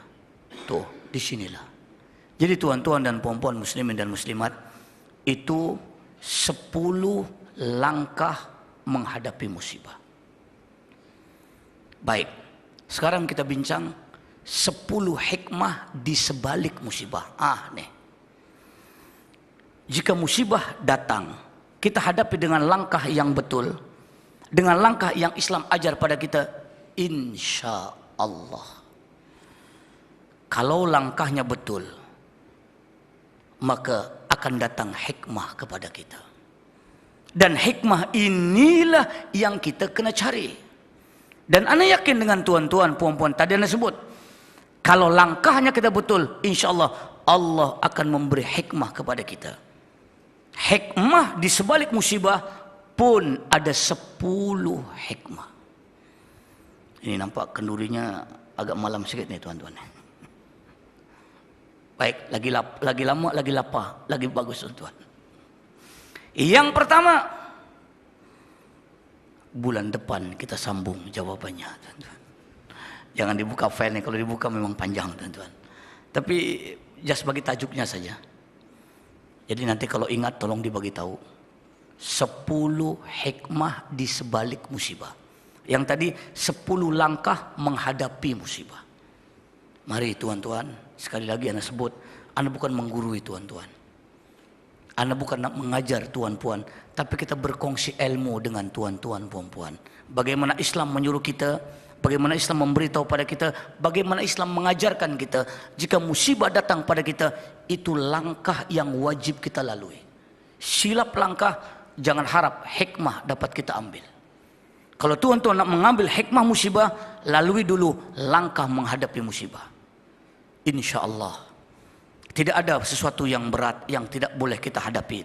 Tuh, disinilah. Jadi tuan-tuan dan puan-puan muslimin dan muslimat, itu 10 langkah menghadapi musibah. Baik, sekarang kita bincang 10 hikmah di sebalik musibah. Nih. Jika musibah datang, kita hadapi dengan langkah yang betul, dengan langkah yang Islam ajar pada kita, insya Allah. Kalau langkahnya betul, maka akan datang hikmah kepada kita. Dan hikmah inilah yang kita kena cari. Dan ana yakin dengan tuan-tuan, puan-puan tadi ana sebut, kalau langkahnya kita betul, insya Allah Allah akan memberi hikmah kepada kita. Hikmah di sebalik musibah pun ada 10 hikmah. Ini nampak kendurinya agak malam sedikit nih tuan-tuan. Baik, lagi lama, lagi lapar, lagi bagus tuan-tuan. Yang pertama, bulan depan kita sambung jawabannya tuan-tuan. Jangan dibuka file nih, kalau dibuka memang panjang tuan-tuan. Tapi just bagi tajuknya saja. Jadi nanti kalau ingat tolong dibagi tahu. 10 hikmah di sebalik musibah. Yang tadi 10 langkah menghadapi musibah. Mari tuan-tuan, sekali lagi Anda sebut, Anda bukan menggurui tuan-tuan. Anda bukan nak mengajar tuan-puan, tapi kita berkongsi ilmu dengan tuan-tuan, puan-puan. Bagaimana Islam menyuruh kita, bagaimana Islam memberitahu pada kita, bagaimana Islam mengajarkan kita. Jika musibah datang pada kita, itu langkah yang wajib kita lalui. Silap langkah, jangan harap hikmah dapat kita ambil. Kalau tuan-tuan nak mengambil hikmah musibah, lalui dulu langkah menghadapi musibah. Insya Allah Tidak ada sesuatu yang berat yang tidak boleh kita hadapi.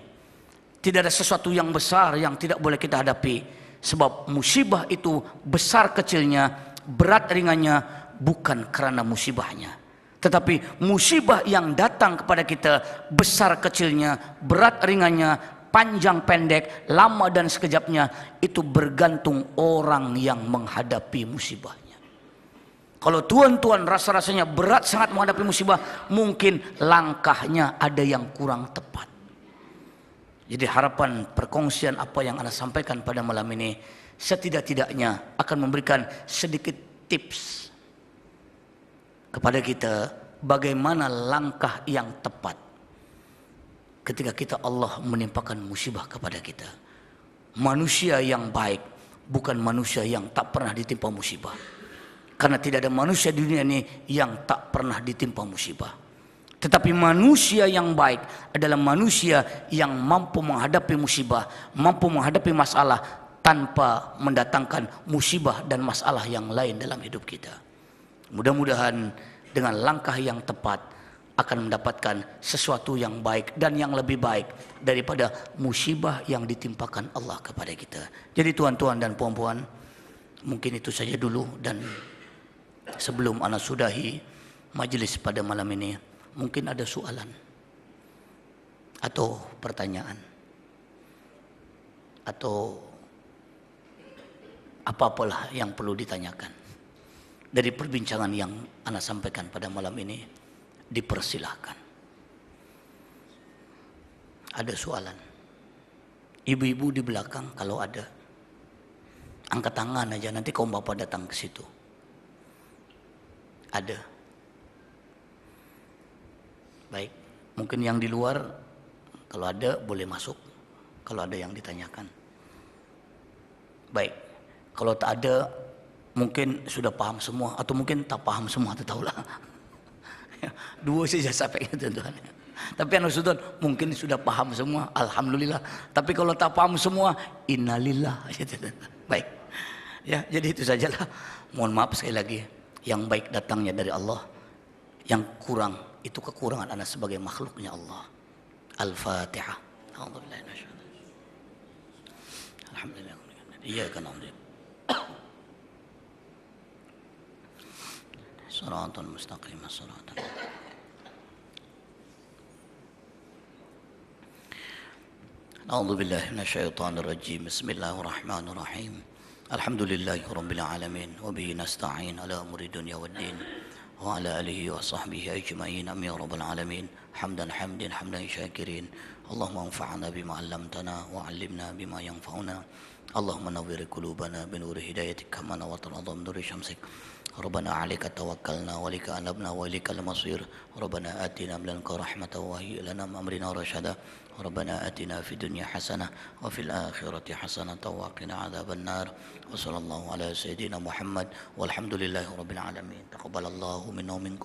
Tidak ada sesuatu yang besar yang tidak boleh kita hadapi. Sebab musibah itu besar kecilnya, berat ringannya bukan karena musibahnya. Tetapi musibah yang datang kepada kita, besar kecilnya, berat ringannya, panjang pendek, lama dan sekejapnya, itu bergantung orang yang menghadapi musibahnya. Kalau tuan-tuan rasa-rasanya berat sangat menghadapi musibah, mungkin langkahnya ada yang kurang tepat. Jadi harapan perkongsian apa yang Anda sampaikan pada malam ini, setidak-tidaknya akan memberikan sedikit tips kepada kita bagaimana langkah yang tepat ketika kita Allah menimpakan musibah kepada kita. Manusia yang baik bukan manusia yang tak pernah ditimpa musibah. Karena tidak ada manusia di dunia ini yang tak pernah ditimpa musibah. Tetapi manusia yang baik adalah manusia yang mampu menghadapi musibah, mampu menghadapi masalah tanpa mendatangkan musibah dan masalah yang lain dalam hidup kita. Mudah-mudahan dengan langkah yang tepat akan mendapatkan sesuatu yang baik dan yang lebih baik daripada musibah yang ditimpakan Allah kepada kita. Jadi tuan-tuan dan puan-puan, mungkin itu saja dulu, dan sebelum Ana sudahi majelis pada malam ini, mungkin ada soalan atau pertanyaan atau apa-apalah yang perlu ditanyakan dari perbincangan yang Ana sampaikan pada malam ini. Dipersilahkan. Ada soalan? Ibu-ibu di belakang kalau ada, angkat tangan aja, nanti kaum bapak datang ke situ. Ada? Baik, mungkin yang di luar kalau ada boleh masuk, kalau ada yang ditanyakan. Baik, kalau tak ada mungkin sudah paham semua, atau mungkin tak paham semua, tahulah. Dua saja sampainya tuan-tuan. Tapi anak sudut mungkin sudah paham semua, alhamdulillah. Tapi kalau tak paham semua, innalillah. Baik, ya, jadi itu sajalah. Mohon maaf sekali lagi. Yang baik datangnya dari Allah, yang kurang itu kekurangan anak sebagai makhluknya Allah. Al-Fatihah. Alhamdulillah. Iya kan alhamdulillah. Shiratal mustaqim, shiratal. A'udzu billahi minasyaitonir rajim. Bismillahirrahmanirrahim. Alhamdulillahirabbil alamin wa bihi nasta'in ala umuri dunya waddin wa ala alihi wa sahbihi ajma'in. Amin ya rabbal alamin. Hamdan syakirin. Allahumma anfa'na bima 'allamtana wa 'allimna bima yanfa'una. Allahumma nawwir qulubana bi nuri hidayatik kama nawwarta al-ardha bi nuri syamsik. ربنا عليك توكلنا ولك أنبنا وإليك المصير ربنا آتنا من لدنك رحمة وهيئ لنا من أمرنا رشدا ربنا آتنا في الدنيا حسنة وفي الآخرة حسنة وقنا عذاب النار وصلى الله على سيدنا محمد والحمد لله رب العالمين تقبل الله منا ومنكم